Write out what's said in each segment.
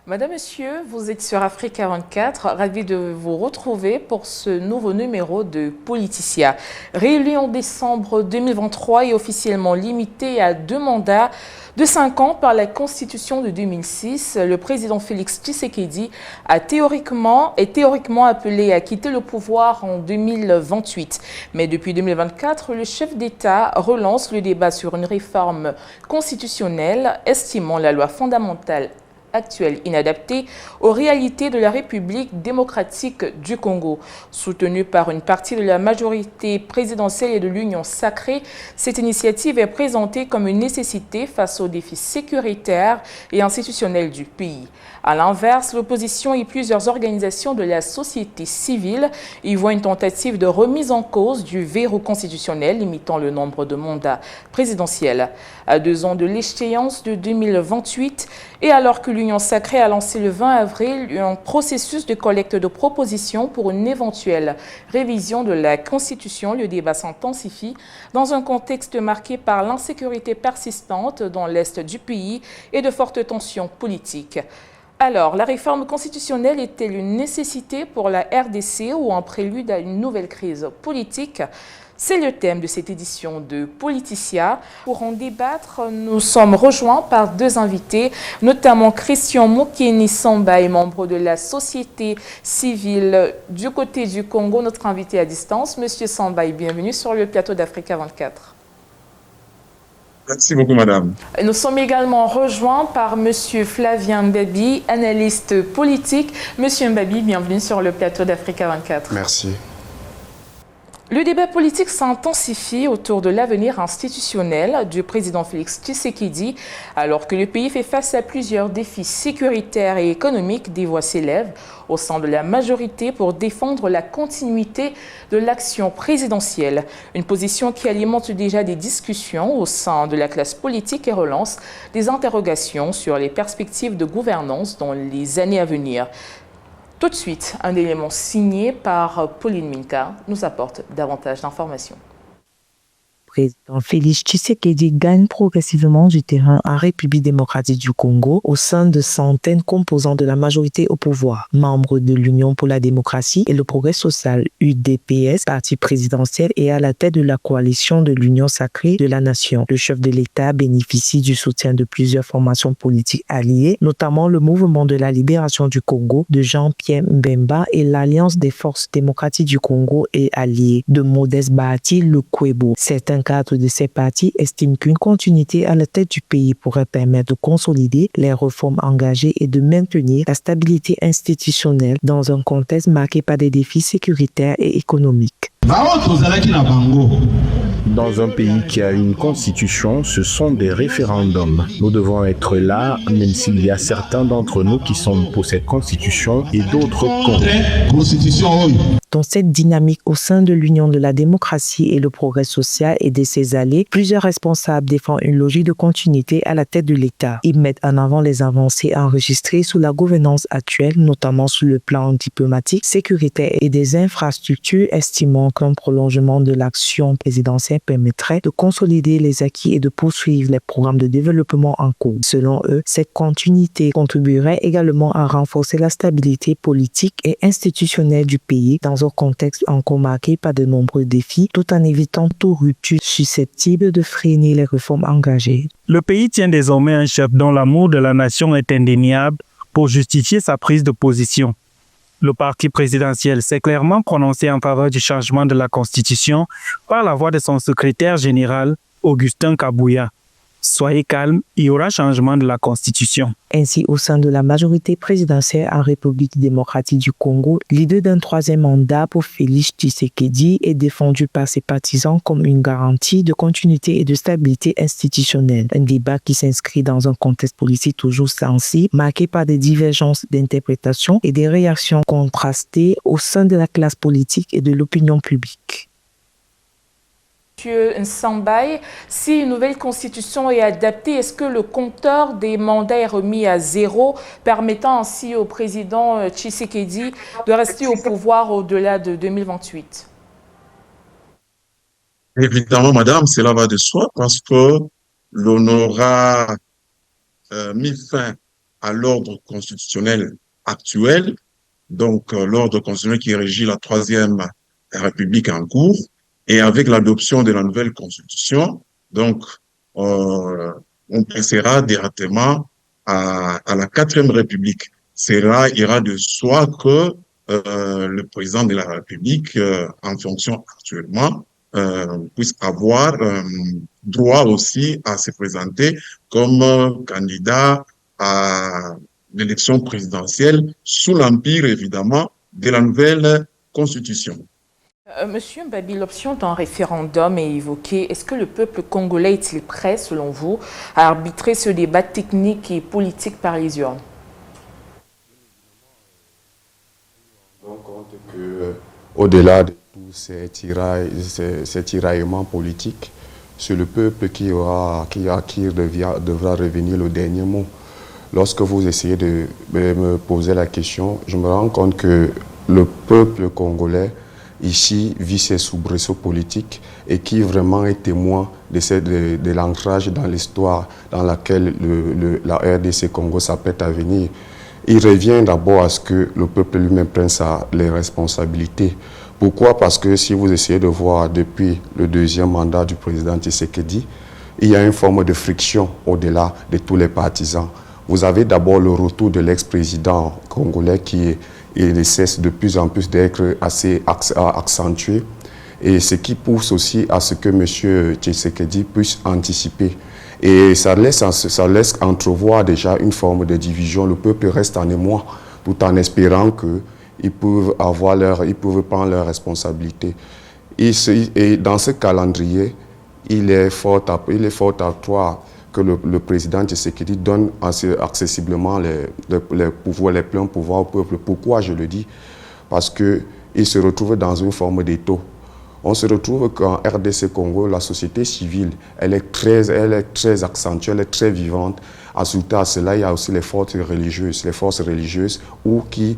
Madame, Monsieur, vous êtes sur Africa 24, ravi de vous retrouver pour ce nouveau numéro de Politicia. Réélu en décembre 2023 et officiellement limité à 2 mandats de 5 ans par la Constitution de 2006, le président Félix Tshisekedi est théoriquement appelé à quitter le pouvoir en 2028. Mais depuis 2024, le chef d'État relance le débat sur une réforme constitutionnelle, estimant la loi fondamentale actuelle inadaptée aux réalités de la République démocratique du Congo. Soutenue par une partie de la majorité présidentielle et de l'Union sacrée, cette initiative est présentée comme une nécessité face aux défis sécuritaires et institutionnels du pays. À l'inverse, l'opposition et plusieurs organisations de la société civile y voient une tentative de remise en cause du verrou constitutionnel limitant le nombre de mandats présidentiels. À 2 ans de l'échéance de 2028 et alors que l'Union sacrée a lancé le 20 avril un processus de collecte de propositions pour une éventuelle révision de la Constitution, le débat s'intensifie dans un contexte marqué par l'insécurité persistante dans l'est du pays et de fortes tensions politiques. Alors, la réforme constitutionnelle est-elle une nécessité pour la RDC ou un prélude à une nouvelle crise politique ? C'est le thème de cette édition de Politicia. Pour en débattre, nous sommes rejoints par 2 invités, notamment Christian Mokeni Sambaï, membre de la société civile du côté du Congo, notre invité à distance. Monsieur Sambaï, bienvenue sur le plateau d'Africa 24. Merci beaucoup, madame. Nous sommes également rejoints par monsieur Flavien Mbabi, analyste politique. Monsieur Mbabi, bienvenue sur le plateau d'Africa 24. Merci. Le débat politique s'intensifie autour de l'avenir institutionnel du président Félix Tshisekedi, alors que le pays fait face à plusieurs défis sécuritaires et économiques. Des voix s'élèvent au sein de la majorité pour défendre la continuité de l'action présidentielle. Une position qui alimente déjà des discussions au sein de la classe politique et relance des interrogations sur les perspectives de gouvernance dans les années à venir. Tout de suite, un élément signé par Pauline Minka nous apporte davantage d'informations. Président Félix Tshisekedi gagne progressivement du terrain en République démocratique du Congo au sein de centaines composants de la majorité au pouvoir. Membre de l'Union pour la démocratie et le progrès social UDPS, parti présidentiel, et à la tête de la coalition de l'Union sacrée de la nation. Le chef de l'État bénéficie du soutien de plusieurs formations politiques alliées, notamment le Mouvement de la libération du Congo de Jean-Pierre Mbemba et l'Alliance des forces démocratiques du Congo et alliés de Modeste Bahati Lukwebo. Certains cadres de ces partis estiment qu'une continuité à la tête du pays pourrait permettre de consolider les réformes engagées et de maintenir la stabilité institutionnelle dans un contexte marqué par des défis sécuritaires et économiques. Dans un pays qui a une constitution, ce sont des référendums. Nous devons être là, même s'il y a certains d'entre nous qui sont pour cette constitution et d'autres contre. Dans cette dynamique au sein de l'Union de la démocratie et le progrès social et de ses alliés, plusieurs responsables défendent une logique de continuité à la tête de l'État. Ils mettent en avant les avancées enregistrées sous la gouvernance actuelle, notamment sur le plan diplomatique, sécuritaire et des infrastructures, estimant qu'un prolongement de l'action présidentielle permettrait de consolider les acquis et de poursuivre les programmes de développement en cours. Selon eux, cette continuité contribuerait également à renforcer la stabilité politique et institutionnelle du pays dans un contexte encore marqué par de nombreux défis, tout en évitant toute rupture susceptible de freiner les réformes engagées. Le pays tient désormais un chef dont l'amour de la nation est indéniable pour justifier sa prise de position. Le parti présidentiel s'est clairement prononcé en faveur du changement de la Constitution par la voix de son secrétaire général, Augustin Kabouya. Soyez calme, il y aura changement de la Constitution. Ainsi, au sein de la majorité présidentielle en République démocratique du Congo, l'idée d'un 3e mandat pour Félix Tshisekedi est défendue par ses partisans comme une garantie de continuité et de stabilité institutionnelle. Un débat qui s'inscrit dans un contexte politique toujours sensible, marqué par des divergences d'interprétation et des réactions contrastées au sein de la classe politique et de l'opinion publique. Monsieur Nsambaï, si une nouvelle constitution est adaptée, est-ce que le compteur des mandats est remis à 0, permettant ainsi au président Tshisekedi de rester au pouvoir au-delà de 2028? Évidemment, madame, cela va de soi parce que l'on aura mis fin à l'ordre constitutionnel actuel, donc l'ordre constitutionnel qui régit la Troisième République en cours, et avec l'adoption de la nouvelle constitution, donc on passera directement à la Quatrième République. Cela ira de soi que le président de la République, en fonction actuellement, puisse avoir droit aussi à se présenter comme candidat à l'élection présidentielle sous l'empire, évidemment, de la nouvelle Constitution. Monsieur Mbabi, l'option d'un référendum est évoquée. Est-ce que le peuple congolais est-il prêt, selon vous, à arbitrer ce débat technique et politique par les urnes? Compte que, au-delà de tous ces tiraillements politiques, c'est le peuple qui devra revenir le dernier mot. Lorsque vous essayez de me poser la question, je me rends compte que le peuple congolais ici vit ses soubresauts politiques et qui vraiment est témoin de l'ancrage dans l'histoire dans laquelle la RDC Congo s'apprête à venir. Il revient d'abord à ce que le peuple lui-même prenne les responsabilités. Pourquoi? Parce que si vous essayez de voir depuis le deuxième mandat du président Tshisekedi, il y a une forme de friction au-delà de tous les partisans. Vous avez d'abord le retour de l'ex-président congolais qui cesse de plus en plus d'être assez accentué, et ce qui pousse aussi à ce que M. Tshisekedi puisse anticiper. Et ça laisse entrevoir déjà une forme de division. Le peuple reste en émoi, tout en espérant qu'ils peuvent prendre leurs responsabilités. Et dans ce calendrier, il est fort à croire que le président Tshisekedi donne accessiblement les pleins pouvoirs au peuple. Pourquoi je le dis? Parce qu'il se retrouve dans une forme d'étau. On se retrouve qu'en RDC Congo, la société civile, elle est très accentuée, elle est très vivante. Ajouté à cela, il y a aussi les forces religieuses qui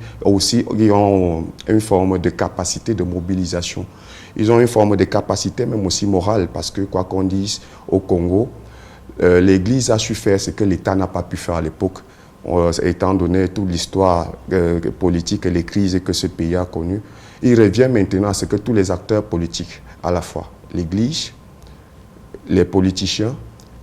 ont une forme de capacité de mobilisation. Ils ont une forme de capacité même aussi morale, parce que quoi qu'on dise au Congo, l'Église a su faire ce que l'État n'a pas pu faire à l'époque, étant donné toute l'histoire politique et les crises que ce pays a connues. Il revient maintenant à ce que tous les acteurs politiques, à la fois l'Église, les politiciens,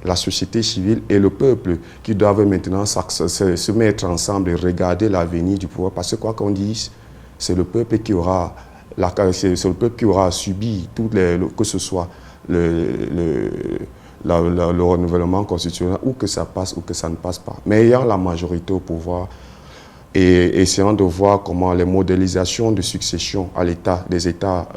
la société civile et le peuple, qui doivent maintenant se mettre ensemble et regarder l'avenir du pouvoir. Parce que quoi qu'on dise, c'est le peuple qui aura subi que ce soit le renouvellement constitutionnel, ou que ça passe ou que ça ne passe pas. Mais ayant la majorité au pouvoir et essayant de voir comment les modélisations de succession à des États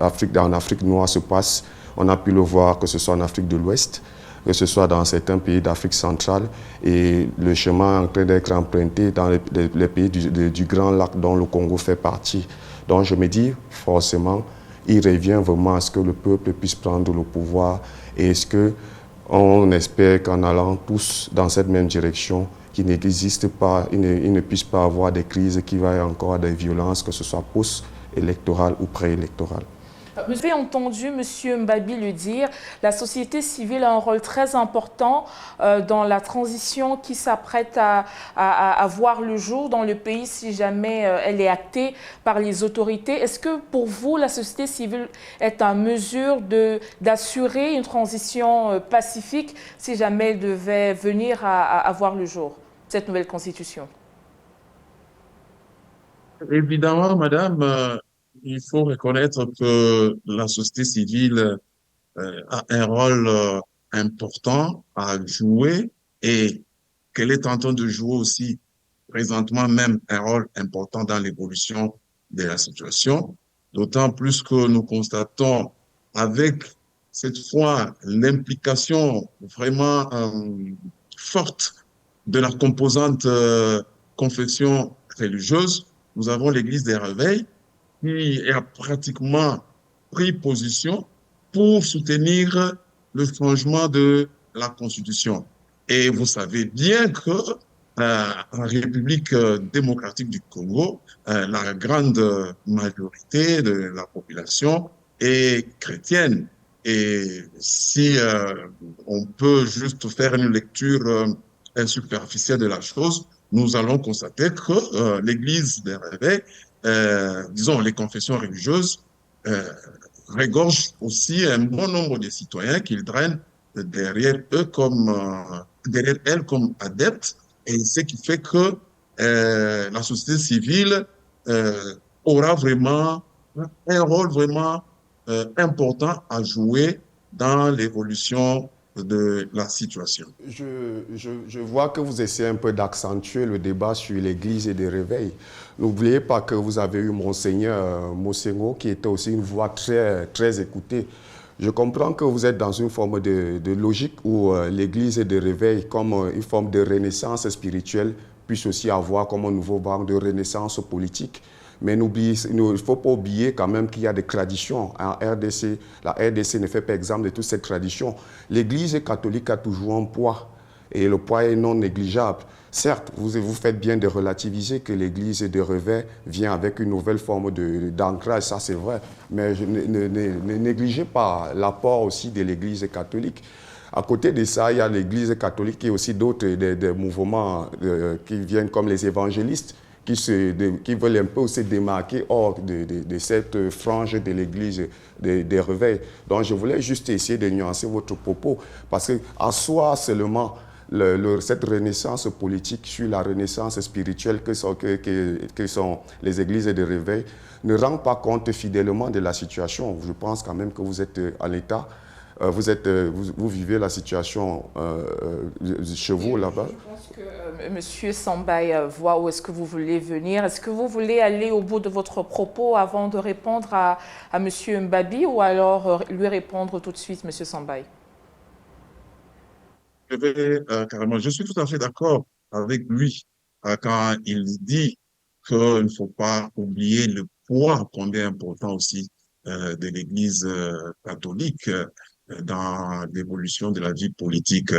en Afrique noire se passent, on a pu le voir, que ce soit en Afrique de l'Ouest, que ce soit dans certains pays d'Afrique centrale, et le chemin est en train d'être emprunté dans les pays du Grand Lac dont le Congo fait partie. Donc je me dis, forcément, il revient vraiment à ce que le peuple puisse prendre le pouvoir, et est-ce qu'on espère qu'en allant tous dans cette même direction, qu'il n'existe pas, il ne puisse pas avoir des crises, qu'il va y avoir encore des violences, que ce soit post-électorales ou pré-électorales. Vous avez entendu M. Mbabi le dire, la société civile a un rôle très important dans la transition qui s'apprête à voir le jour dans le pays si jamais elle est actée par les autorités. Est-ce que pour vous, la société civile est en mesure d'assurer une transition pacifique si jamais elle devait venir à voir le jour, cette nouvelle constitution? Évidemment, madame, il faut reconnaître que la société civile a un rôle important à jouer, et qu'elle est en train de jouer aussi présentement même un rôle important dans l'évolution de la situation, d'autant plus que nous constatons avec cette fois l'implication vraiment forte de la composante confession religieuse. Nous avons l'Église des Réveils qui a pratiquement pris position pour soutenir le changement de la Constitution. Et vous savez bien que en République démocratique du Congo, la grande majorité de la population est chrétienne. Et si on peut juste faire une lecture superficielle de la chose, nous allons constater que l'Église des réveils, disons les confessions religieuses, regorgent aussi un bon nombre de citoyens qu'ils drainent derrière eux derrière elles comme adeptes, et ce qui fait que la société civile aura vraiment un rôle vraiment important à jouer dans l'évolution de la situation. Je vois que vous essayez un peu d'accentuer le débat sur l'Église et des réveils. N'oubliez pas que vous avez eu Monseigneur Mosengo, qui était aussi une voix très, très écoutée. Je comprends que vous êtes dans une forme de logique où l'Église et des réveils, comme une forme de renaissance spirituelle, puisse aussi avoir comme un nouveau vent de renaissance politique. Mais il ne faut pas oublier quand même qu'il y a des traditions en RDC. La RDC ne fait pas exemple de toutes ces traditions. L'Église catholique a toujours un poids et le poids est non négligeable. Certes, vous faites bien de relativiser que l'Église de réveil vient avec une nouvelle forme d'ancrage, ça c'est vrai. Mais ne négligez pas l'apport aussi de l'Église catholique. À côté de ça, il y a l'Église catholique et aussi d'autres des mouvements qui viennent comme les évangélistes, qui veulent un peu se démarquer hors de cette frange de l'Église des réveils. Donc je voulais juste essayer de nuancer votre propos, parce qu'en soi seulement, cette renaissance politique sur la renaissance spirituelle que sont les églises de réveil ne rend pas compte fidèlement de la situation. Je pense quand même que vous êtes à l'état. Vous vivez la situation chez vous là-bas. Je pense que Monsieur Sambai voit où est-ce que vous voulez venir. Est-ce que vous voulez aller au bout de votre propos avant de répondre à Monsieur Mbabi, ou alors lui répondre tout de suite, Monsieur Sambai? Je suis tout à fait d'accord avec lui quand il dit qu'il ne faut pas oublier le poids combien important aussi de l'Église catholique dans l'évolution de la vie politique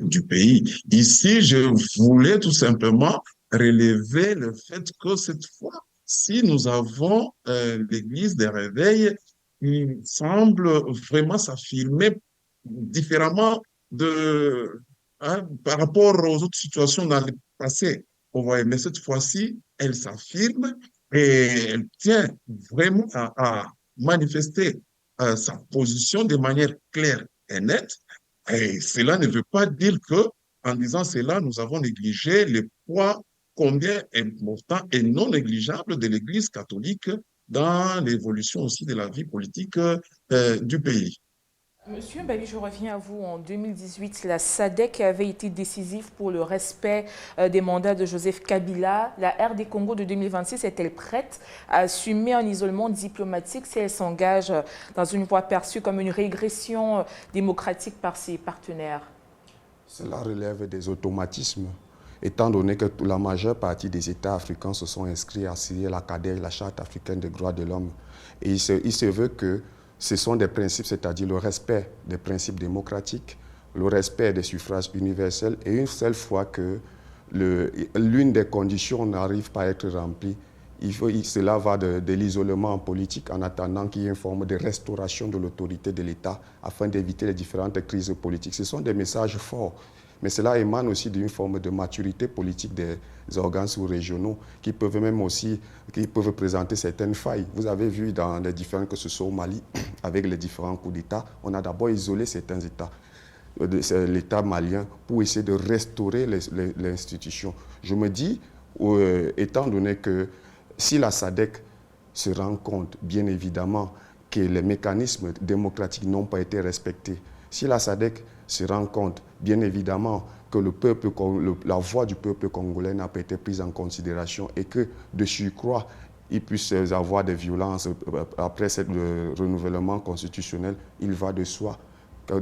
du pays. Ici, je voulais tout simplement relever le fait que cette fois, si nous avons l'Église des réveils, il semble vraiment s'affirmer différemment par rapport aux autres situations dans le passé. Mais cette fois-ci, elle s'affirme et elle tient vraiment à manifester sa position de manière claire et nette. Et cela ne veut pas dire que, en disant cela, nous avons négligé le poids combien important et non négligeable de l'Église catholique dans l'évolution aussi de la vie politique du pays. Monsieur Mbabi, je reviens à vous. En 2018, la SADC avait été décisive pour le respect des mandats de Joseph Kabila. La RD Congo de 2026 est-elle prête à assumer un isolement diplomatique si elle s'engage dans une voie perçue comme une régression démocratique par ses partenaires? Cela relève des automatismes, étant donné que la majeure partie des États africains se sont inscrits à signer la CADER, la Charte africaine des droits de l'homme. Et il se veut que ce sont des principes, c'est-à-dire le respect des principes démocratiques, le respect des suffrages universels, et une seule fois que l'une des conditions n'arrive pas à être remplie, cela va de l'isolement politique en attendant qu'il y ait une forme de restauration de l'autorité de l'État afin d'éviter les différentes crises politiques. Ce sont des messages forts, mais cela émane aussi d'une forme de maturité politique des organes sous-régionaux qui peuvent même aussi présenter certaines failles. Vous avez vu dans les différents, que ce soit au Mali, avec les différents coups d'État, on a d'abord isolé certains États, l'État malien, pour essayer de restaurer l'institution. Je me dis, étant donné que si la SADC se rend compte, bien évidemment, que les mécanismes démocratiques n'ont pas été respectés, si la SADC se rend compte, bien évidemment, que la voix du peuple congolais n'a pas été prise en considération et que, de surcroît, il puisse y avoir des violences après le renouvellement constitutionnel, il va de soi que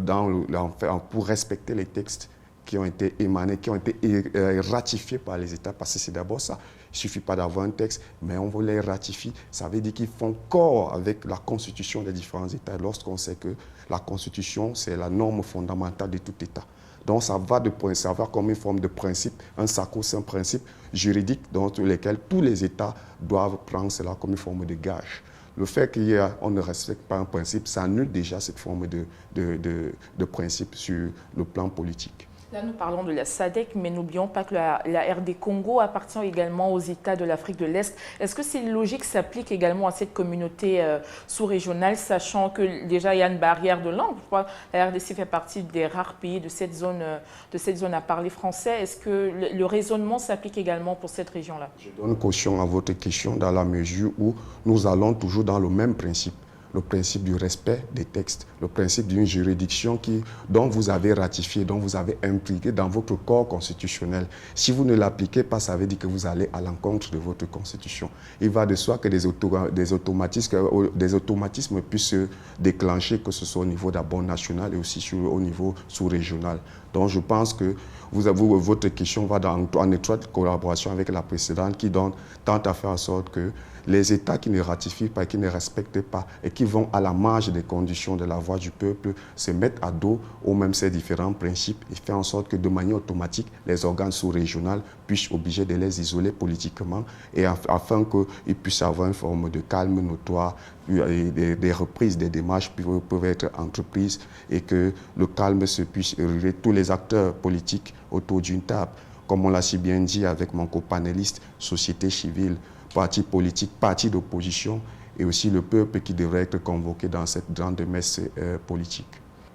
pour respecter les textes qui ont été émanés, qui ont été ratifiés par les États, parce que c'est d'abord ça. Il ne suffit pas d'avoir un texte, mais on veut les ratifier. Ça veut dire qu'ils font corps avec la constitution des différents États, lorsqu'on sait que la constitution, c'est la norme fondamentale de tout État. Donc ça va comme une forme de principe, un sacro-saint principe juridique dans lequel tous les États doivent prendre cela comme une forme de gage. Le fait qu'on ne respecte pas un principe, ça annule déjà cette forme de principe sur le plan politique. Là, nous parlons de la SADC, mais n'oublions pas que la RD Congo appartient également aux États de l'Afrique de l'Est. Est-ce que ces logiques s'appliquent également à cette communauté sous-régionale, sachant que déjà il y a une barrière de langue? Je crois que la RDC fait partie des rares pays de cette zone à parler français. Est-ce que le raisonnement s'applique également pour cette région-là? Je donne caution à votre question dans la mesure où nous allons toujours dans le même principe. Le principe du respect des textes, le principe d'une juridiction dont vous avez ratifié, dont vous avez impliqué dans votre corps constitutionnel. Si vous ne l'appliquez pas, ça veut dire que vous allez à l'encontre de votre constitution. Il va de soi que des automatismes puissent se déclencher, que ce soit au niveau d'abord national et aussi au niveau sous-régional. Donc je pense que votre question va en étroite collaboration avec la précédente qui tente à faire en sorte que les États qui ne ratifient pas, qui ne respectent pas et qui vont à la marge des conditions de la voix du peuple se mettent à dos aux mêmes ces différents principes et faire en sorte que de manière automatique, les organes sous-régionaux puissent obliger de les isoler politiquement et afin qu'ils puissent avoir une forme de calme notoire, des reprises, des démarches peuvent être entreprises et que le calme se puisse réunir tous les acteurs politiques autour d'une table. Comme on l'a si bien dit avec mon copanéliste, société civile, partis politiques, partis d'opposition et aussi le peuple qui devrait être convoqué dans cette grande messe politique.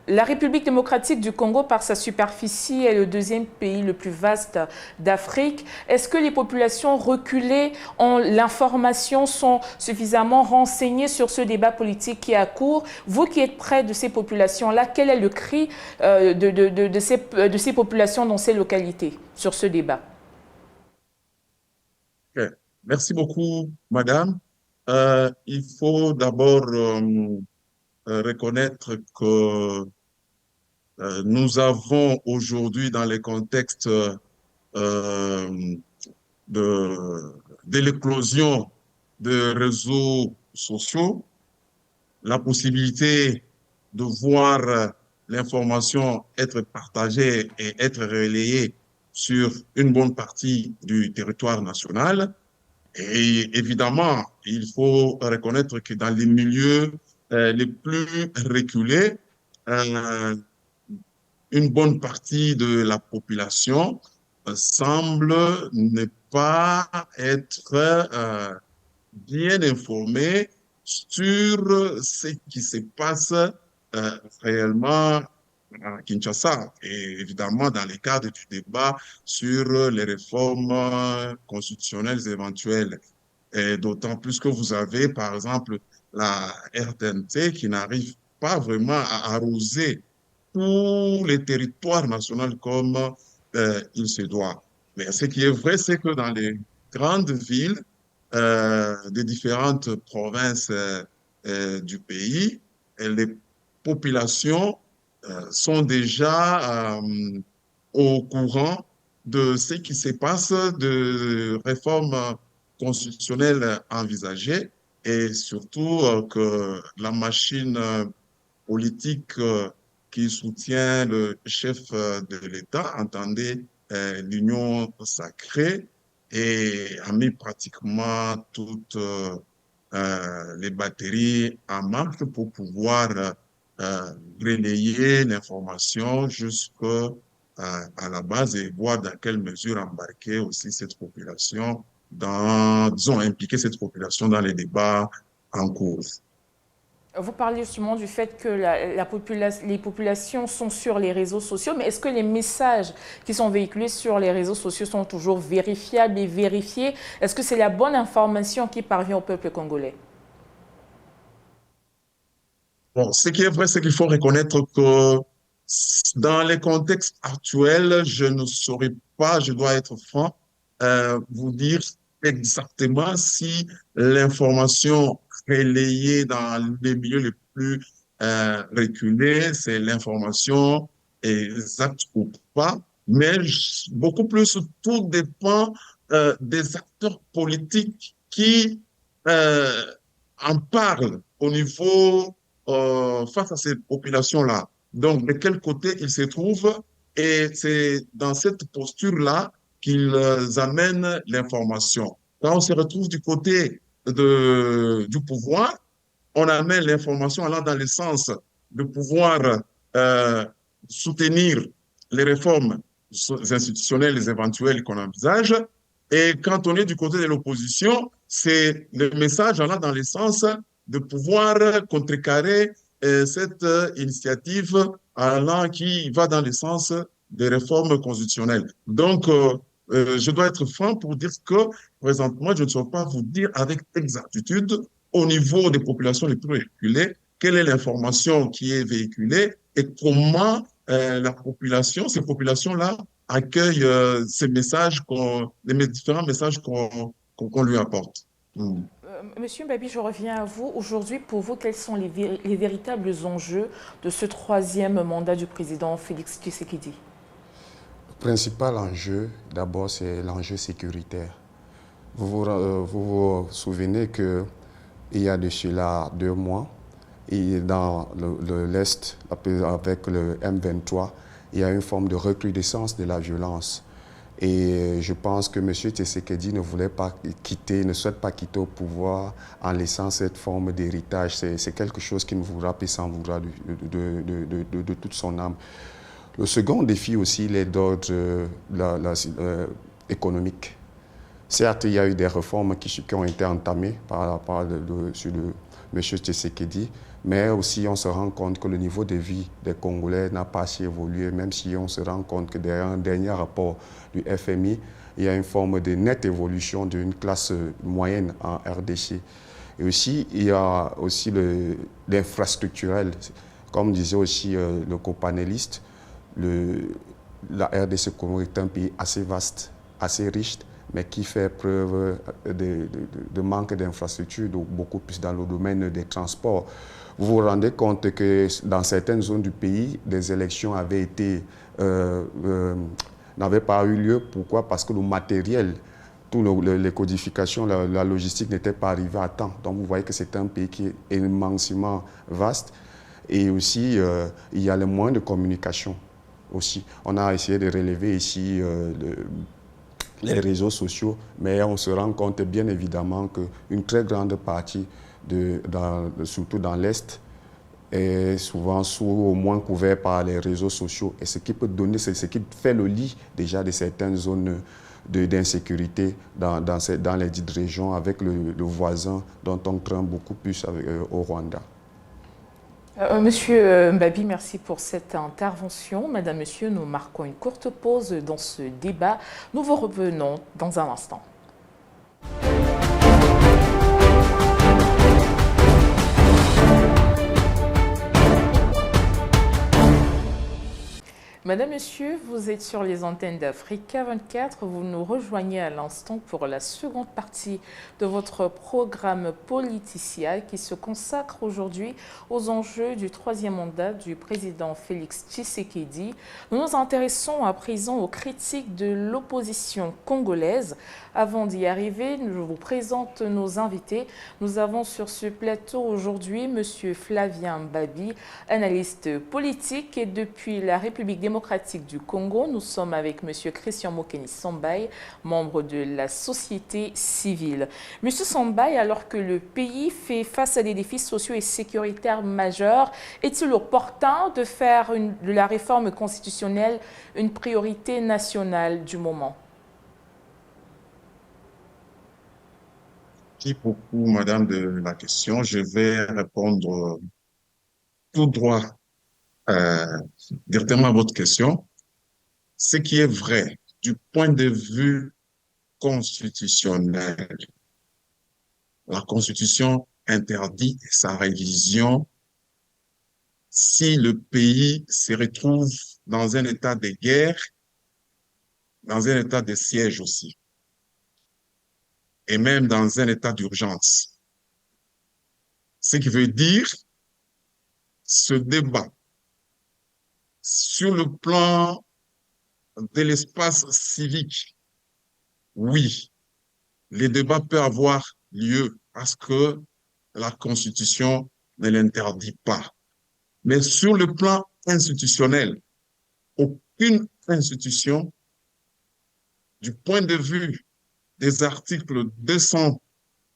La République démocratique du Congo, par sa superficie, est le deuxième pays le plus vaste d'Afrique. Est-ce que les populations reculées ont l'information, sont suffisamment renseignées sur ce débat politique qui est à court? Vous qui êtes près de ces populations-là, quel est le cri de ces populations dans ces localités sur ce débat? Okay. Merci beaucoup, madame. Il faut d'abord reconnaître que nous avons aujourd'hui, dans les contextes de l'éclosion de réseaux sociaux, la possibilité de voir l'information être partagée et être relayée sur une bonne partie du territoire national. Et évidemment, il faut reconnaître que dans les milieux les plus reculés, une bonne partie de la population semble ne pas être bien informée sur ce qui se passe réellement à Kinshasa et évidemment dans le cadre du débat sur les réformes constitutionnelles éventuelles. Et d'autant plus que vous avez, par exemple, la RTNT qui n'arrive pas vraiment à arroser tous les territoires nationaux comme il se doit. Mais ce qui est vrai, c'est que dans les grandes villes des différentes provinces du pays, les populations sont déjà au courant de ce qui se passe, de réformes constitutionnelles envisagées et surtout que la machine politique qui soutient le chef de l'État entendait l'union sacrée et a mis pratiquement toutes les batteries en marche pour pouvoir relayer l'information jusqu'à la base et voir dans quelle mesure embarquer aussi cette population disons, impliquer cette population dans les débats en cours. Vous parlez justement du fait que les populations sont sur les réseaux sociaux, mais est-ce que les messages qui sont véhiculés sur les réseaux sociaux sont toujours vérifiables et vérifiés? Est-ce que c'est la bonne information qui parvient au peuple congolais? Bon, ce qui est vrai, c'est qu'il faut reconnaître que dans les contextes actuels, je ne saurais pas, je dois être franc, vous dire exactement si l'information relayée dans les milieux les plus reculés, c'est l'information exacte ou pas, mais beaucoup plus tout dépend des acteurs politiques qui en parlent au niveau face à ces populations-là. Donc, de quel côté ils se trouvent, et c'est dans cette posture-là qu'ils amènent l'information. Quand on se retrouve du côté du pouvoir, on amène l'information allant dans le sens de pouvoir soutenir les réformes institutionnels éventuels qu'on envisage. Et quand on est du côté de l'opposition, c'est le message allant dans le sens de pouvoir contrecarrer cette initiative allant qui va dans le sens des réformes constitutionnelles. Donc, je dois être franc pour dire que présentement, je ne saurais pas vous dire avec exactitude au niveau des populations les plus reculées quelle est l'information qui est véhiculée et comment la population, ces populations-là, accueillent ces messages, les différents messages qu'on lui apporte. Mm. Monsieur Babi, je reviens à vous. Aujourd'hui, pour vous, quels sont les véritables enjeux de ce troisième mandat du président Félix Tshisekedi? Le principal enjeu, d'abord, c'est l'enjeu sécuritaire. Vous souvenez qu'il y a de cela 2 mois, et dans l'Est, avec le M23, il y a une forme de recrudescence de la violence. Et je pense que M. Tshisekedi ne souhaite pas quitter au pouvoir en laissant cette forme d'héritage. C'est quelque chose qui ne voudra pas s'en voudra de toute son âme. Le second défi aussi, il est d'ordre économique. Certes, il y a eu des réformes qui ont été entamées sur M. Tshisekedi, mais aussi on se rend compte que le niveau de vie des Congolais n'a pas assez évolué, même si on se rend compte que derrière un dernier rapport du FMI, il y a une forme de nette évolution d'une classe moyenne en RDC. Et aussi, il y a aussi l'infrastructurel. Comme disait aussi le copanéliste, la RDC Congo est un pays assez vaste, assez riche, mais qui fait preuve de manque d'infrastructures, beaucoup plus dans le domaine des transports. Vous vous rendez compte que dans certaines zones du pays, des élections n'avaient pas eu lieu. Pourquoi? Parce que le matériel, les codifications, la logistique n'était pas arrivée à temps. Donc vous voyez que c'est un pays qui est immensément vaste. Et aussi, il y a les moyens de communication aussi. On a essayé de relever ici les réseaux sociaux, mais on se rend compte bien évidemment qu'une très grande partie, surtout dans l'Est, est souvent au moins couvert par les réseaux sociaux. Et ce qui peut donner, c'est ce qui fait le lit déjà de certaines zones d'insécurité dans les dites régions avec le voisin dont on craint beaucoup plus au Rwanda. Monsieur Mbabi, merci pour cette intervention. Madame, Monsieur, nous marquons une courte pause dans ce débat. Nous vous revenons dans un instant. Madame, Monsieur, vous êtes sur les antennes d'Africa 24. Vous nous rejoignez à l'instant pour la seconde partie de votre programme Politicia qui se consacre aujourd'hui aux enjeux du troisième mandat du président Félix Tshisekedi. Nous nous intéressons à présent aux critiques de l'opposition congolaise. Avant d'y arriver, je vous présente nos invités. Nous avons sur ce plateau aujourd'hui Monsieur Flavien Babi, analyste politique, et depuis la République démocratique du Congo, nous sommes avec Monsieur Christian Mokeni Sambaye, membre de la société civile. Monsieur Sambaye, alors que le pays fait face à des défis sociaux et sécuritaires majeurs, est-il opportun de faire de la réforme constitutionnelle une priorité nationale du moment? Merci beaucoup, madame, de la question. Je vais répondre tout droit directement à votre question. Ce qui est vrai du point de vue constitutionnel, la Constitution interdit sa révision si le pays se retrouve dans un état de guerre, dans un état de siège aussi, et même dans un état d'urgence. Ce qui veut dire ce débat sur le plan de l'espace civique. Oui, les débats peuvent avoir lieu parce que la Constitution ne l'interdit pas. Mais sur le plan institutionnel, aucune institution, du point de vue des articles 200,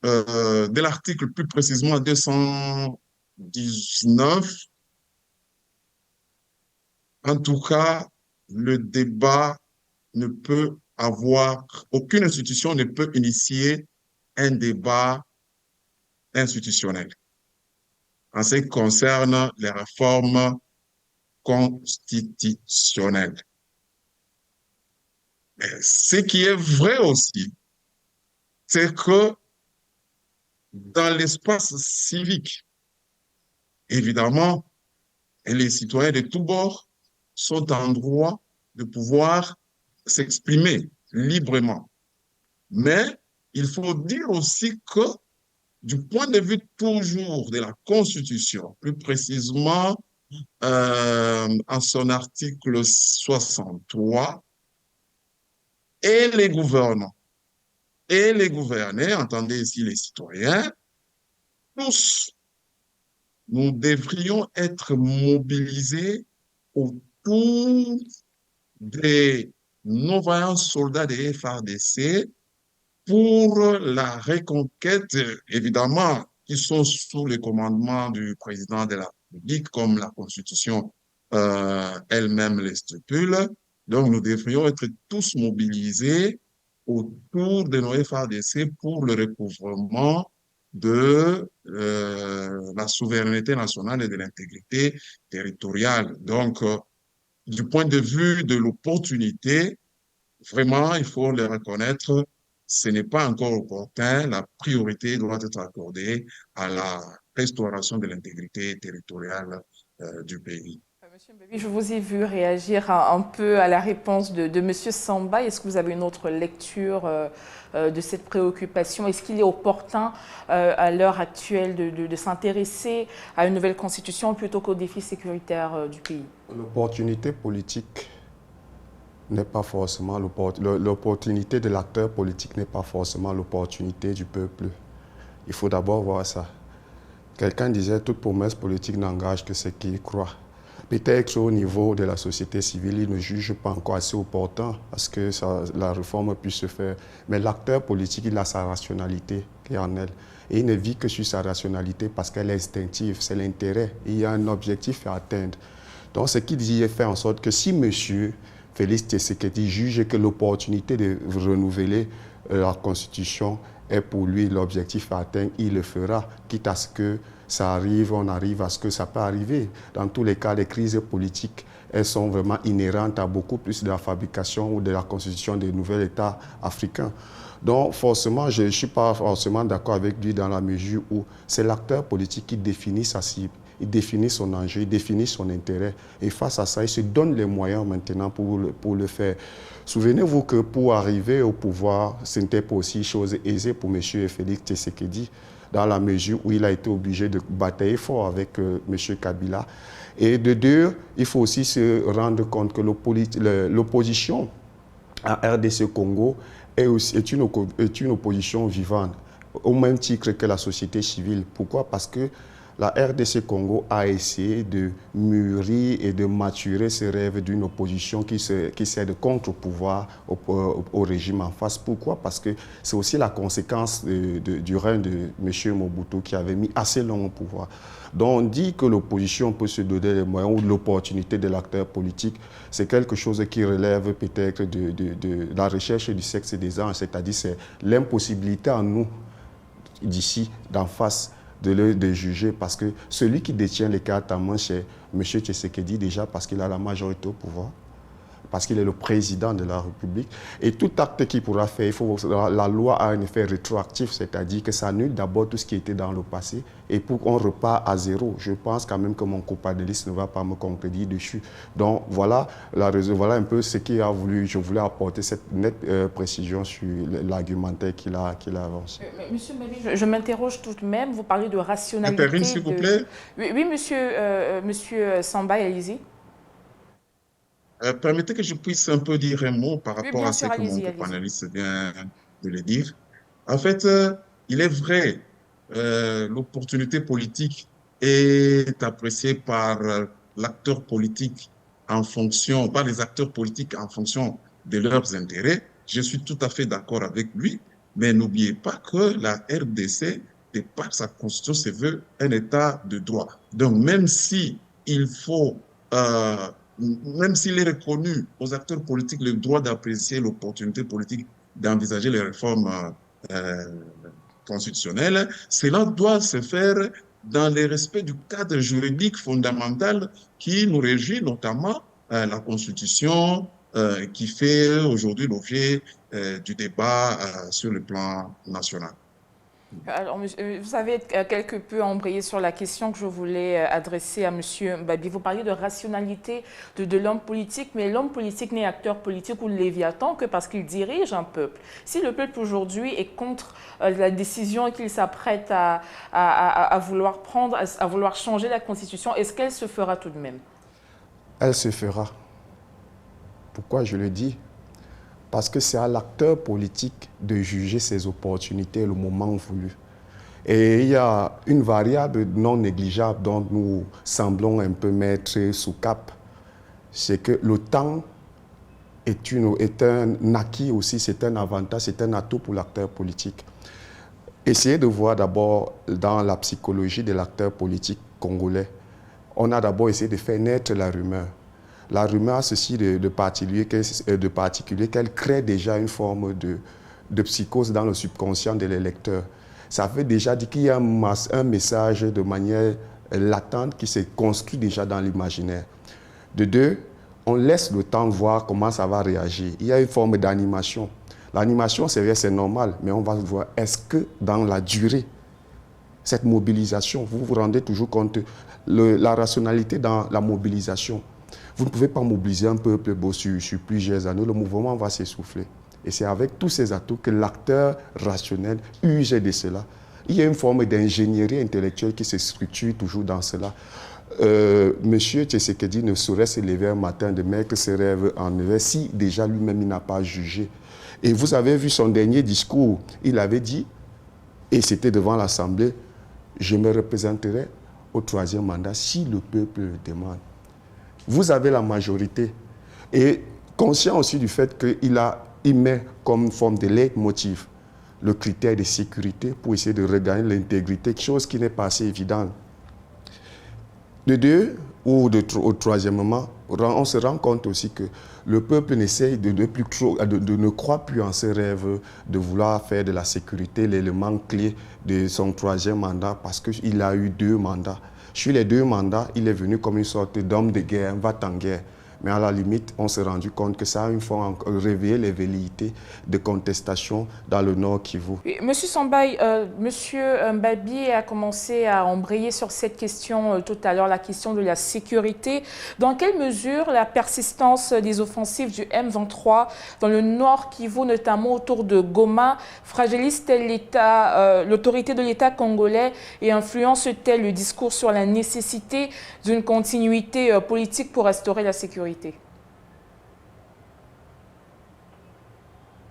de l'article plus précisément 219, en tout cas, le débat ne peut aucune institution ne peut initier un débat institutionnel en ce qui concerne les réformes constitutionnelles. Mais ce qui est vrai aussi, c'est que dans l'espace civique, évidemment, les citoyens de tous bords sont en droit de pouvoir s'exprimer librement. Mais il faut dire aussi que du point de vue toujours de la Constitution, plus précisément en son article 63, et les gouvernants et les gouvernés, entendez ici les citoyens, tous, nous devrions être mobilisés autour des nos vaillants soldats des FARDC pour la reconquête, évidemment, qui sont sous le commandement du président de la République, comme la Constitution elle-même les stipule. Donc, nous devrions être tous mobilisés autour de nos FARDC pour le recouvrement de la souveraineté nationale et de l'intégrité territoriale. Donc, du point de vue de l'opportunité, vraiment, il faut le reconnaître, ce n'est pas encore opportun. La priorité doit être accordée à la restauration de l'intégrité territoriale du pays. Monsieur Mbabi, je vous ai vu réagir un peu à la réponse de Monsieur Samba. Est-ce que vous avez une autre lecture de cette préoccupation? Est-ce qu'il est opportun à l'heure actuelle de s'intéresser à une nouvelle constitution plutôt qu'aux défis sécuritaires du pays? L'opportunité politique n'est pas forcément l'opportunité de l'acteur politique n'est pas forcément l'opportunité du peuple. Il faut d'abord voir ça. Quelqu'un disait toute promesse politique n'engage que ceux qui y croient. Peut-être au niveau de la société civile, ils ne jugent pas encore assez opportun à ce que la réforme puisse se faire. Mais l'acteur politique, il a sa rationalité qui est en elle. Et il ne vit que sur sa rationalité parce qu'elle est instinctive, c'est l'intérêt. Il y a un objectif à atteindre. Donc ce qu'il dit est fait en sorte que si monsieur Félix Tshisekedi juge que l'opportunité de renouveler la Constitution est pour lui l'objectif à atteindre, il le fera, quitte à ce que ça arrive, on arrive à ce que ça peut arriver. Dans tous les cas, les crises politiques, elles sont vraiment inhérentes à beaucoup plus de la fabrication ou de la constitution des nouveaux États africains. Donc, forcément, je ne suis pas forcément d'accord avec lui dans la mesure où c'est l'acteur politique qui définit sa cible, il définit son enjeu, il définit son intérêt. Et face à ça, il se donne les moyens maintenant pour le faire. Souvenez-vous que pour arriver au pouvoir, ce n'était pas aussi chose aisée pour M. Félix Tshisekedi, dans la mesure où il a été obligé de batailler fort avec M. Kabila. Et de deux, il faut aussi se rendre compte que l'opposition à RDC Congo est une opposition vivante, au même titre que la société civile. Pourquoi? Parce que la RDC Congo a essayé de mûrir et de maturer ses rêves d'une opposition qui cède contre-pouvoir au régime en face. Pourquoi? Parce que c'est aussi la conséquence du règne de M. Mobutu qui avait mis assez long au pouvoir. Donc on dit que l'opposition peut se donner les moyens ou l'opportunité de l'acteur politique. C'est quelque chose qui relève peut-être de la recherche du sexe des anges, c'est-à-dire c'est l'impossibilité à nous, d'ici, d'en face, de juger, parce que celui qui détient les cartes en main, c'est M. Tshisekedi déjà, parce qu'il a la majorité au pouvoir, parce qu'il est le président de la République. Et tout acte qu'il pourra faire, la loi a un effet rétroactif, c'est-à-dire que ça annule d'abord tout ce qui était dans le passé, et pour qu'on repart à zéro. Je pense quand même que mon copanéiste ne va pas me contredire dessus. Donc voilà voilà un peu ce qu'il a voulu. Je voulais apporter cette nette précision sur l'argumentaire qu'il a avancé. Monsieur Mbabi, je m'interroge tout de même. Vous parlez de rationalité. Intérim, s'il vous plaît. Oui, monsieur Samba, allez-y. Permettez que je puisse un peu dire un mot par rapport à ce sûr, que mon allez-y. panéliste vient de le dire. En fait, il est vrai, l'opportunité politique est appréciée par l'acteur politique par les acteurs politiques en fonction de leurs intérêts. Je suis tout à fait d'accord avec lui, mais n'oubliez pas que la RDC, de par sa constitution, se veut un État de droit. Donc, même si il faut même s'il est reconnu aux acteurs politiques le droit d'apprécier l'opportunité politique d'envisager les réformes constitutionnelles, cela doit se faire dans le respect du cadre juridique fondamental qui nous régit, notamment la Constitution, qui fait aujourd'hui l'objet du débat sur le plan national. Alors, vous avez quelque peu embrayé sur la question que je voulais adresser à M. Mbabi. Vous parliez de rationalité de l'homme politique, mais l'homme politique n'est acteur politique ou léviathan que parce qu'il dirige un peuple. Si le peuple aujourd'hui est contre la décision qu'il s'apprête à vouloir prendre, à vouloir changer la Constitution, est-ce qu'elle se fera tout de même? Elle se fera. Pourquoi je le dis? Parce que c'est à l'acteur politique de juger ses opportunités le moment voulu. Et il y a une variable non négligeable dont nous semblons un peu mettre sous cap. C'est que le temps est un acquis aussi, c'est un avantage, c'est un atout pour l'acteur politique. Essayez de voir d'abord dans la psychologie de l'acteur politique congolais. On a d'abord essayé de faire naître la rumeur. La rumeur a ceci de particulier qu'elle crée déjà une forme de psychose dans le subconscient de l'électeur. Ça veut déjà dire qu'il y a un message de manière latente qui s'est construit déjà dans l'imaginaire. De deux, on laisse le temps voir comment ça va réagir. Il y a une forme d'animation. L'animation, c'est normal, mais on va voir, est-ce que dans la durée, cette mobilisation, vous vous rendez toujours compte de la rationalité dans la mobilisation. Vous ne pouvez pas mobiliser un peuple sur plusieurs années, le mouvement va s'essouffler. Et c'est avec tous ces atouts que l'acteur rationnel use de cela. Il y a une forme d'ingénierie intellectuelle qui se structure toujours dans cela. Monsieur Tshisekedi ne saurait se lever un matin de mettre ses rêves en œuvre si déjà lui-même il n'a pas jugé. Et vous avez vu son dernier discours, il avait dit, et c'était devant l'Assemblée, je me représenterai au 3e mandat si le peuple le demande. Vous avez la majorité et conscient aussi du fait qu'il met comme forme de leitmotiv le critère de sécurité pour essayer de regagner l'intégrité, chose qui n'est pas assez évidente. De deux, ou au troisièmement, on se rend compte aussi que le peuple n'essaye de ne croit plus en ses rêves, de vouloir faire de la sécurité l'élément clé de son 3e mandat parce qu'il a eu 2 mandats. Sur les 2 mandats, il est venu comme une sorte d'homme de guerre, va-t-en-guerre. Mais à la limite, on s'est rendu compte que ça a une fois réveillé les velléités de contestation dans le Nord Kivu. Monsieur Sambaï, Monsieur Mbabi a commencé à embrayer sur cette question tout à l'heure, la question de la sécurité. Dans quelle mesure la persistance des offensives du M23 dans le Nord Kivu, notamment autour de Goma, fragilise-t-elle l'autorité de l'État congolais et influence-t-elle le discours sur la nécessité d'une continuité politique pour restaurer la sécurité?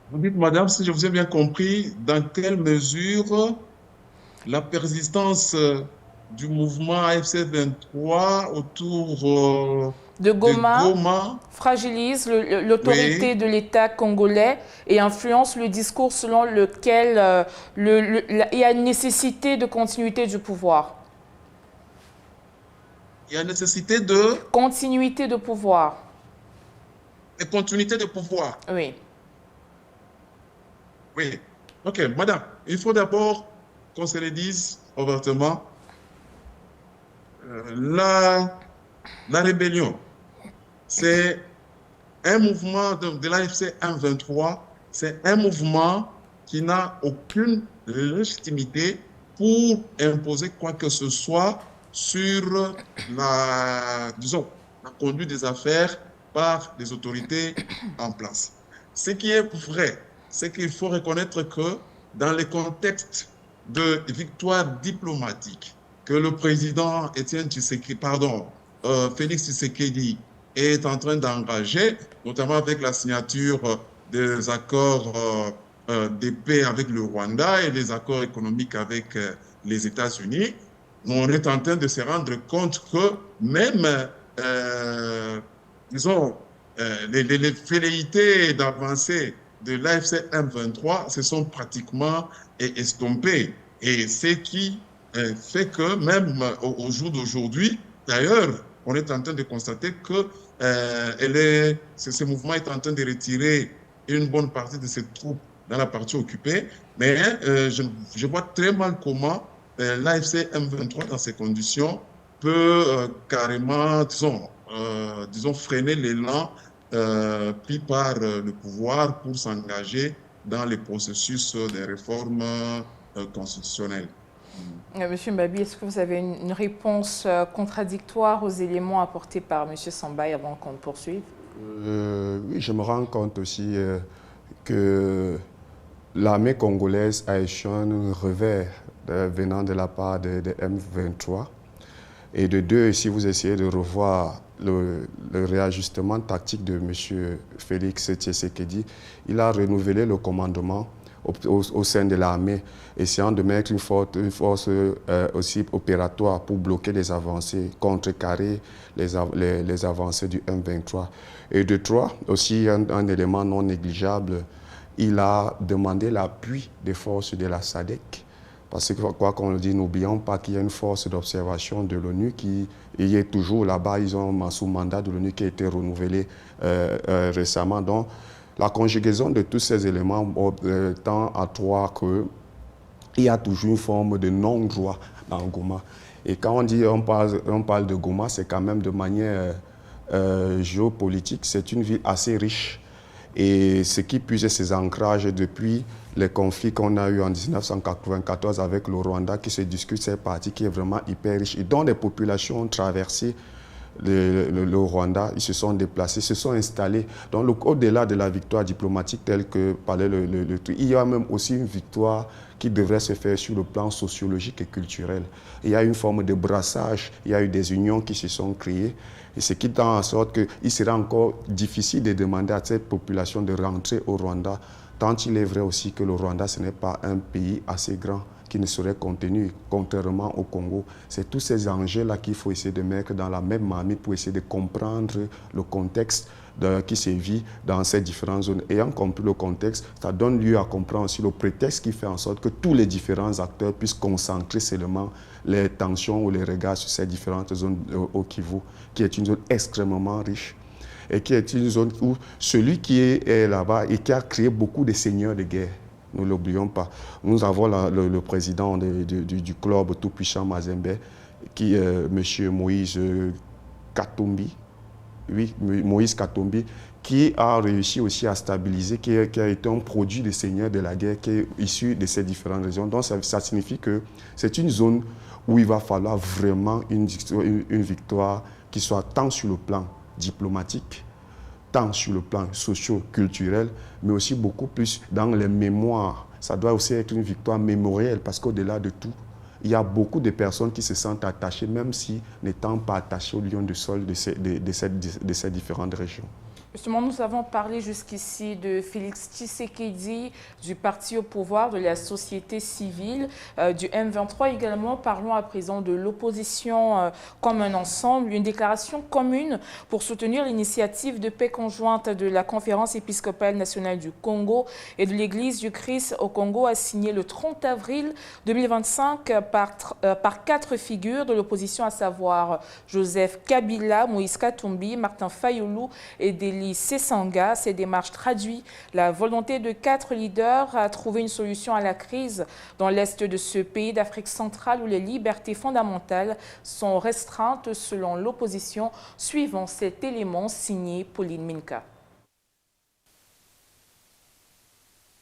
Vous dites, madame, si je vous ai bien compris, dans quelle mesure la persistance du mouvement AFC 23 autour de Goma fragilise l'autorité de l'État congolais et influence le discours selon lequel il y a une nécessité de continuité du pouvoir? Il y a nécessité de... Continuité de pouvoir. De continuité de pouvoir. Oui. Oui. OK, madame, il faut d'abord qu'on se le dise ouvertement. La rébellion, c'est un mouvement de l'AFC M23, c'est un mouvement qui n'a aucune légitimité pour imposer quoi que ce soit sur la conduite des affaires par les autorités en place. Ce qui est vrai, c'est qu'il faut reconnaître que dans le contexte de victoire diplomatique que le président Félix Tshisekedi est en train d'engager, notamment avec la signature des accords de paix avec le Rwanda et des accords économiques avec les États-Unis, on est en train de se rendre compte que même, les velléités d'avancer de l'AFC M23 se sont pratiquement estompées. Et ce qui fait que même au jour d'aujourd'hui, d'ailleurs, on est en train de constater que ce mouvement est en train de retirer une bonne partie de ses troupes dans la partie occupée, mais je vois très mal comment l'AFC M23 dans ces conditions peut carrément, disons, freiner l'élan pris par le pouvoir pour s'engager dans les processus des réformes constitutionnelles. Monsieur Mbabi, est-ce que vous avez une réponse contradictoire aux éléments apportés par Monsieur Sambaye avant qu'on poursuive? Oui, je me rends compte aussi que l'armée congolaise a échoué un revers venant de la part de M23. Et de deux, si vous essayez de revoir le réajustement tactique de M. Félix Tshisekedi, il a renouvelé le commandement au sein de l'armée, essayant de mettre une force aussi opératoire pour bloquer les avancées, contrecarrer les avancées du M23. Et de trois, aussi un élément non négligeable, il a demandé l'appui des forces de la SADC. Parce que, quoi qu'on le dise, n'oublions pas qu'il y a une force d'observation de l'ONU qui est toujours là-bas. Ils ont un sous-mandat de l'ONU qui a été renouvelé récemment. Donc, la conjugaison de tous ces éléments tend à croire qu'il y a toujours une forme de non-droit dans Goma. Et quand on parle de Goma, c'est quand même de manière géopolitique. C'est une ville assez riche. Et ce qui puise ses ancrages depuis les conflits qu'on a eus en 1994 avec le Rwanda, qui se discute cette partie qui est vraiment hyper riche et dont les populations ont traversé le Rwanda, ils se sont déplacés, se sont installés. Donc au-delà de la victoire diplomatique telle que parlait le truc, il y a même aussi une victoire qui devrait se faire sur le plan sociologique et culturel. Il y a une forme de brassage, il y a eu des unions qui se sont créées. Et ce qui tend en sorte qu'il sera encore difficile de demander à cette population de rentrer au Rwanda, tant il est vrai aussi que le Rwanda, ce n'est pas un pays assez grand qui ne serait contenu, contrairement au Congo. C'est tous ces enjeux-là qu'il faut essayer de mettre dans la même marmite pour essayer de comprendre le contexte qui se vit dans ces différentes zones. Ayant compris le contexte, ça donne lieu à comprendre aussi le prétexte qui fait en sorte que tous les différents acteurs puissent concentrer seulement les tensions ou les regards sur ces différentes zones au Kivu, qui est une zone extrêmement riche et qui est une zone où celui qui est là-bas et qui a créé beaucoup de seigneurs de guerre, nous ne l'oublions pas. Nous avons le président du club tout-puissant Mazembe, qui est M. Moïse Katumbi. Oui, Moïse Katumbi, qui a réussi aussi à stabiliser, qui a été un produit des seigneurs de la guerre, qui est issu de ces différentes régions. Donc ça signifie que c'est une zone où il va falloir vraiment une victoire qui soit tant sur le plan diplomatique, tant sur le plan socio-culturel, mais aussi beaucoup plus dans les mémoires. Ça doit aussi être une victoire mémorielle, parce qu'au-delà de tout, il y a beaucoup de personnes qui se sentent attachées, même si n'étant pas attachées au lion de sol de ces différentes régions. Justement, nous avons parlé jusqu'ici de Félix Tshisekedi, du parti au pouvoir, de la société civile, du M23 également. Parlons à présent de l'opposition comme un ensemble. Une déclaration commune pour soutenir l'initiative de paix conjointe de la Conférence épiscopale nationale du Congo et de l'Église du Christ au Congo a signé le 30 avril 2025 par 4 figures de l'opposition, à savoir Joseph Kabila, Moïse Katumbi, Martin Fayulu et Deli Sesanga. Ces démarches traduisent la volonté de 4 leaders à trouver une solution à la crise dans l'est de ce pays d'Afrique centrale où les libertés fondamentales sont restreintes selon l'opposition, suivant cet élément signé Pauline Minka.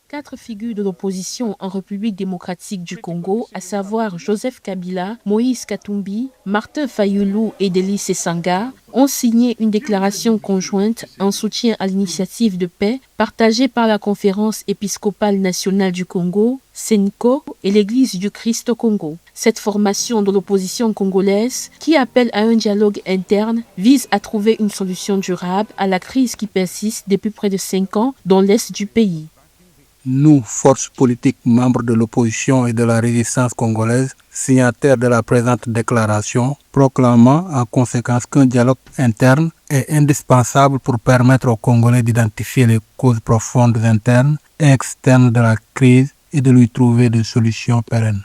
4 figures de l'opposition en République démocratique du Congo, à savoir Joseph Kabila, Moïse Katumbi, Martin Fayulu et Deli Sesanga, ont signé une déclaration conjointe en soutien à l'initiative de paix partagée par la Conférence épiscopale nationale du Congo, CENICO, et l'Église du Christ au Congo. Cette formation de l'opposition congolaise, qui appelle à un dialogue interne, vise à trouver une solution durable à la crise qui persiste depuis près de 5 ans dans l'est du pays. Nous, forces politiques membres de l'opposition et de la résistance congolaise, signataires de la présente déclaration, proclamant en conséquence qu'un dialogue interne est indispensable pour permettre aux Congolais d'identifier les causes profondes internes et externes de la crise et de lui trouver des solutions pérennes.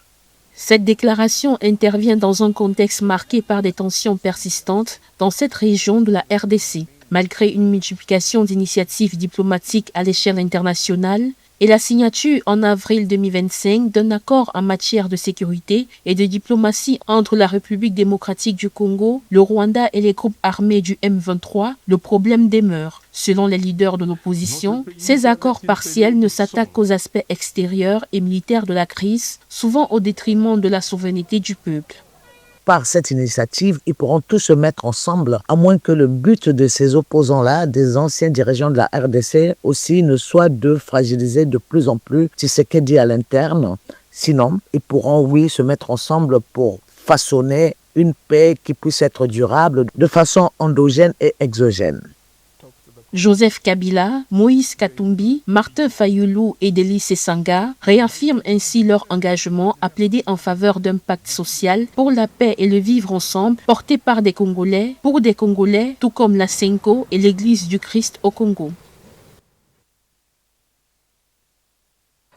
Cette déclaration intervient dans un contexte marqué par des tensions persistantes dans cette région de la RDC. Malgré une multiplication d'initiatives diplomatiques à l'échelle internationale et la signature en avril 2025 d'un accord en matière de sécurité et de diplomatie entre la République démocratique du Congo, le Rwanda et les groupes armés du M23, le problème demeure. Selon les leaders de l'opposition, ces accords partiels ne s'attaquent qu'aux aspects extérieurs et militaires de la crise, souvent au détriment de la souveraineté du peuple. Par cette initiative, ils pourront tous se mettre ensemble, à moins que le but de ces opposants-là, des anciens dirigeants de la RDC, aussi ne soit de fragiliser de plus en plus Tshisekedi à l'interne. Sinon, ils pourront, oui, se mettre ensemble pour façonner une paix qui puisse être durable de façon endogène et exogène. Joseph Kabila, Moïse Katumbi, Martin Fayulu et Deli Sesanga réaffirment ainsi leur engagement à plaider en faveur d'un pacte social pour la paix et le vivre ensemble porté par des Congolais, pour des Congolais, tout comme la Senko et l'Église du Christ au Congo.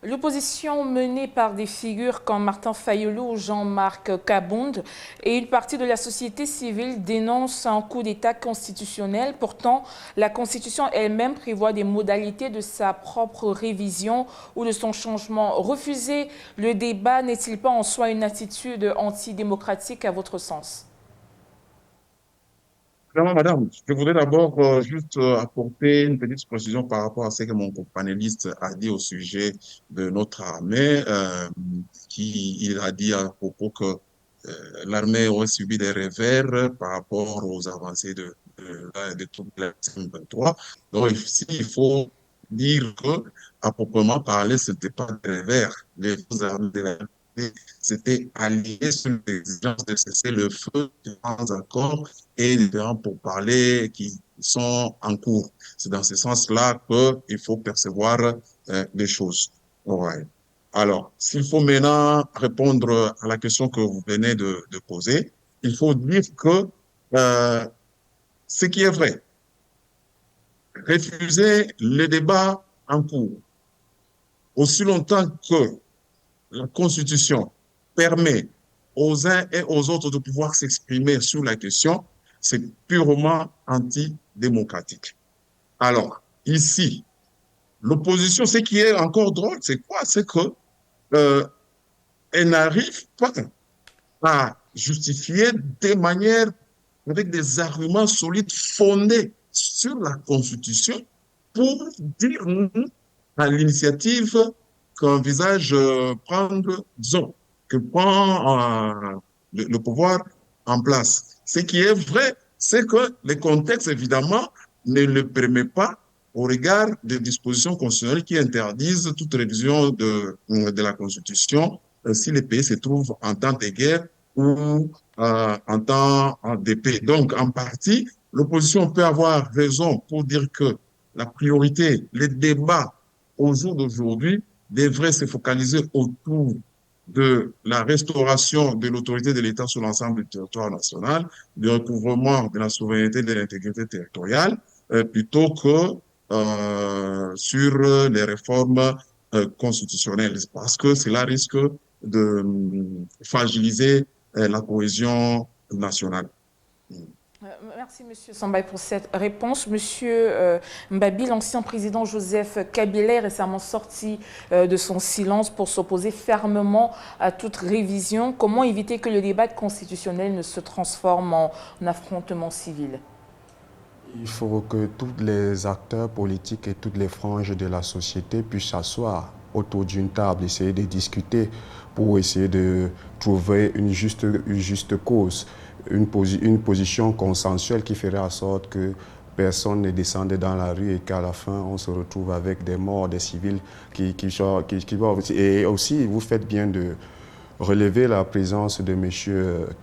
L'opposition menée par des figures comme Martin Fayulu ou Jean-Marc Kabund et une partie de la société civile dénonce un coup d'État constitutionnel. Pourtant, la Constitution elle-même prévoit des modalités de sa propre révision ou de son changement. Refuser le débat n'est-il pas en soi une attitude antidémocratique à votre sens? Vraiment, madame, je voudrais d'abord juste apporter une petite précision par rapport à ce que mon panéliste a dit au sujet de notre armée, il a dit à propos que l'armée aurait subi des revers par rapport aux avancées de troupes de la M23. Donc, ici, il faut dire que, à proprement parler, ce n'était pas des revers. Les forces armées de la s'étaient alliés sur l'exigence de cesser le feu, différents accords et différents pourparlers qui sont en cours. C'est dans ce sens-là qu'il faut percevoir les choses. Ouais. Alors, s'il faut maintenant répondre à la question que vous venez de poser, il faut dire que ce qui est vrai, refuser le débat en cours, aussi longtemps que la Constitution permet aux uns et aux autres de pouvoir s'exprimer sur la question, c'est purement antidémocratique. Alors, ici, l'opposition, ce qui est encore drôle, c'est quoi? C'est que elle n'arrive pas à justifier des manières, avec des arguments solides fondés sur la Constitution pour dire non à l'initiative qu'envisage prendre, disons, que prend le pouvoir en place. Ce qui est vrai, c'est que le contexte, évidemment, ne le permet pas au regard des dispositions constitutionnelles qui interdisent toute révision de la Constitution si le pays se trouve en temps de guerre ou en temps de paix. Donc, en partie, l'opposition peut avoir raison pour dire que la priorité, les débats au jour d'aujourd'hui devrait se focaliser autour de la restauration de l'autorité de l'État sur l'ensemble du territoire national, du recouvrement de la souveraineté et de l'intégrité territoriale, plutôt que sur les réformes constitutionnelles, parce que cela risque de fragiliser la cohésion nationale. Merci, M. Sambaï, pour cette réponse. M. Mbabi, l'ancien président Joseph Kabila est récemment sorti de son silence pour s'opposer fermement à toute révision. Comment éviter que le débat constitutionnel ne se transforme en affrontement civil? Il faut que tous les acteurs politiques et toutes les franges de la société puissent s'asseoir autour d'une table, essayer de discuter pour essayer de trouver une juste cause. Une position consensuelle qui ferait en sorte que personne ne descende dans la rue et qu'à la fin, on se retrouve avec des morts, des civils qui vont... Et aussi, vous faites bien de relever la présence de M.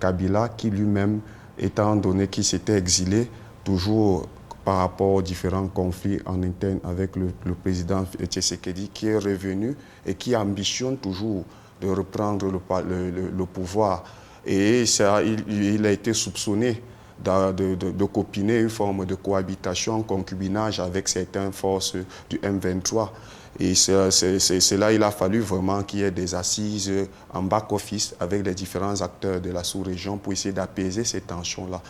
Kabila, qui lui-même, étant donné qu'il s'était exilé, toujours par rapport aux différents conflits en interne avec le président Tshisekedi, qui est revenu et qui ambitionne toujours de reprendre le pouvoir. Et ça, il a été soupçonné de copiner une forme de cohabitation, concubinage avec certaines forces du M23. Et c'est là il a fallu vraiment qu'il y ait des assises en back-office avec les différents acteurs de la sous-région pour essayer d'apaiser ces tensions-là.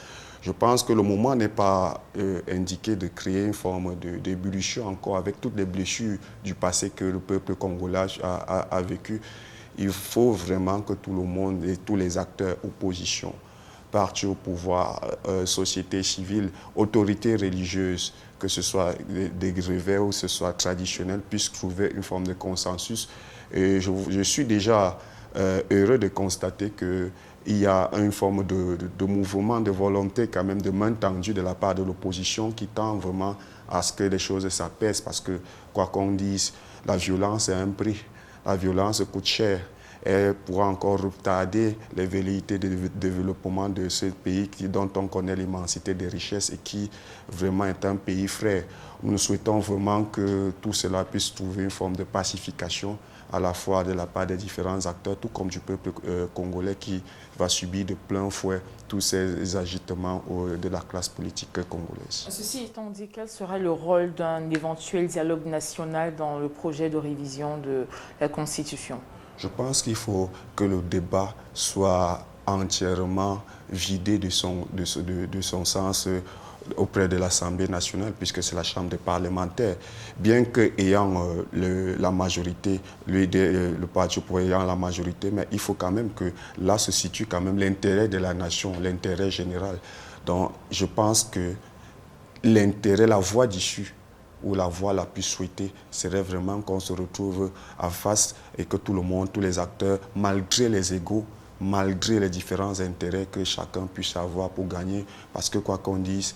Je pense que le moment n'est pas indiqué de créer une forme d'ébullition encore avec toutes les blessures du passé que le peuple congolais a vécu. Il faut vraiment que tout le monde et tous les acteurs, opposition, partis au pouvoir, société civile, autorités religieuses, que ce soit des grevets ou que ce soit traditionnel, puissent trouver une forme de consensus. Et je suis déjà heureux de constater qu'il y a une forme de mouvement, de volonté quand même, de main tendue de la part de l'opposition qui tend vraiment à ce que les choses s'apaisent parce que, quoi qu'on dise, la violence a un prix, la violence coûte cher. Elle pourra encore retarder les velléités de développement de ce pays dont on connaît l'immensité des richesses et qui vraiment est un pays frère. Nous souhaitons vraiment que tout cela puisse trouver une forme de pacification à la fois de la part des différents acteurs, tout comme du peuple congolais qui va subir de plein fouet tous ces agitements de la classe politique congolaise. Ceci étant dit, quel sera le rôle d'un éventuel dialogue national dans le projet de révision de la Constitution? Je pense qu'il faut que le débat soit entièrement vidé de son sens auprès de l'Assemblée nationale, puisque c'est la Chambre des parlementaires. Bien qu'ayant la majorité, le parti au pouvoir ayant la majorité, mais il faut quand même que là se situe quand même l'intérêt de la nation, l'intérêt général. Donc je pense que l'intérêt, la voie d'issue, où la voie la plus souhaitée serait vraiment qu'on se retrouve en face et que tout le monde, tous les acteurs, malgré les égos, malgré les différents intérêts que chacun puisse avoir pour gagner, parce que quoi qu'on dise,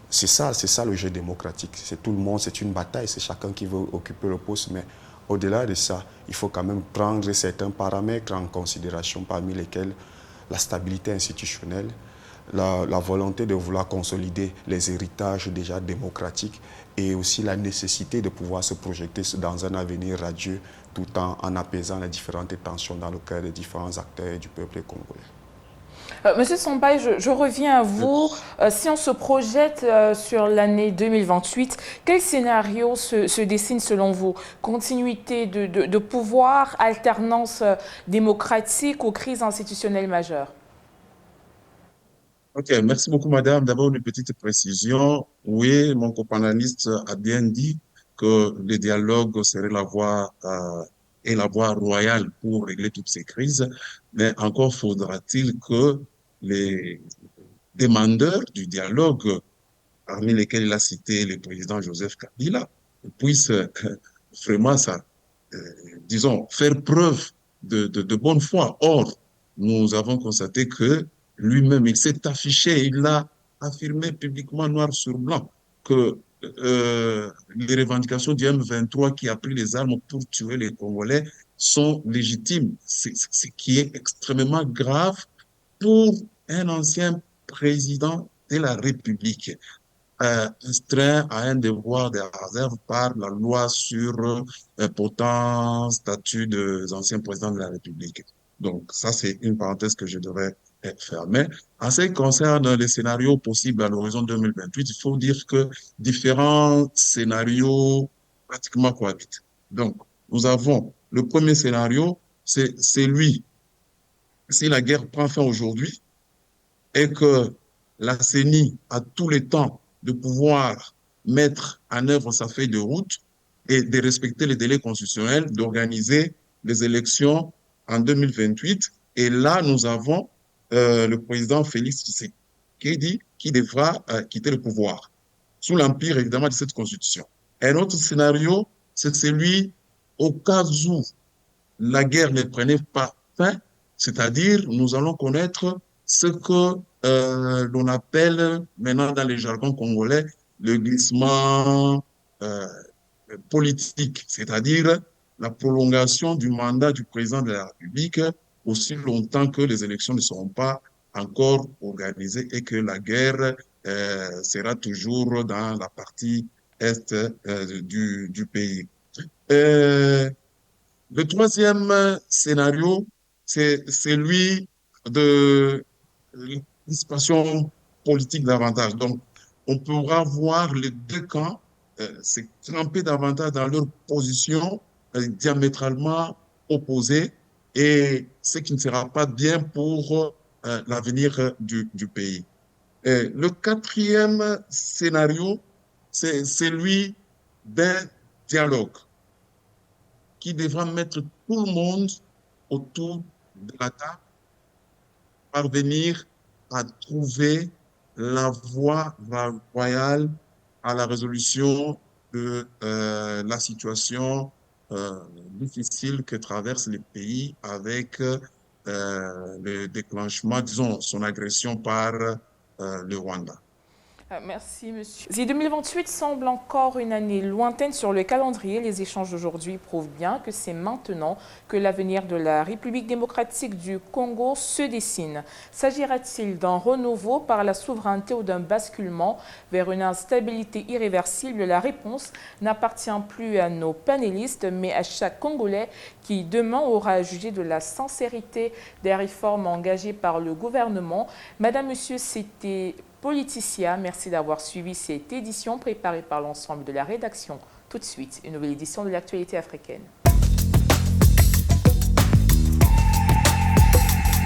c'est ça le jeu démocratique. C'est tout le monde, c'est une bataille, c'est chacun qui veut occuper le poste, mais au-delà de ça, il faut quand même prendre certains paramètres en considération, parmi lesquels la stabilité institutionnelle, la volonté de vouloir consolider les héritages déjà démocratiques et aussi la nécessité de pouvoir se projeter dans un avenir radieux tout en apaisant les différentes tensions dans le cœur des différents acteurs et du peuple congolais. Monsieur Sambay, je reviens à vous. Si on se projette sur l'année 2028, quel scénario se dessine selon vous? Continuité de pouvoir, alternance démocratique ou crise institutionnelle majeure? Ok, merci beaucoup, madame. D'abord, une petite précision. Oui, mon copanaliste a bien dit que le dialogue serait la voie et la voie royale pour régler toutes ces crises. Mais encore faudra-t-il que les demandeurs du dialogue, parmi lesquels il a cité le président Joseph Kabila, puissent vraiment, disons, faire preuve de bonne foi. Or, nous avons constaté que lui-même, il s'est affiché, il a affirmé publiquement noir sur blanc que les revendications du M23 qui a pris les armes pour tuer les Congolais sont légitimes. Ce qui est extrêmement grave pour un ancien président de la République, astreint à un devoir de réserve par la loi sur portant statut des anciens présidents de la République. Donc, ça, c'est une parenthèse que je devrais fermer. En ce qui concerne les scénarios possibles à l'horizon 2028, il faut dire que différents scénarios pratiquement cohabitent. Donc, nous avons le premier scénario, c'est lui. Si la guerre prend fin aujourd'hui et que la CENI a tout le temps de pouvoir mettre en œuvre sa feuille de route et de respecter les délais constitutionnels, d'organiser les élections en 2028. Et là, nous avons le président Félix Tshisekedi qui devra quitter le pouvoir, sous l'empire évidemment de cette constitution. Un autre scénario, c'est celui au cas où la guerre ne prenait pas fin, c'est-à-dire nous allons connaître ce que l'on appelle maintenant dans les jargons congolais le glissement politique, c'est-à-dire la prolongation du mandat du président de la République aussi longtemps que les élections ne seront pas encore organisées et que la guerre sera toujours dans la partie est du pays. Le troisième scénario, c'est celui de l'anticipation politique davantage. Donc, on pourra voir les deux camps se tremper davantage dans leur position diamétralement opposée et ce qui ne sera pas bien pour l'avenir du pays. Et le quatrième scénario, c'est celui d'un dialogue qui devra mettre tout le monde autour de la table, parvenir à trouver la voie royale à la résolution de la situation difficile que traverse le pays avec le déclenchement, disons, son agression par le Rwanda. Merci, monsieur. Si 2028 semble encore une année lointaine sur le calendrier, les échanges d'aujourd'hui prouvent bien que c'est maintenant que l'avenir de la République démocratique du Congo se dessine. S'agira-t-il d'un renouveau par la souveraineté ou d'un basculement vers une instabilité irréversible? La réponse n'appartient plus à nos panélistes, mais à chaque Congolais qui demain aura à juger de la sincérité des réformes engagées par le gouvernement. Madame, monsieur, c'était Politicia, merci d'avoir suivi cette édition préparée par l'ensemble de la rédaction. Tout de suite, une nouvelle édition de l'actualité africaine.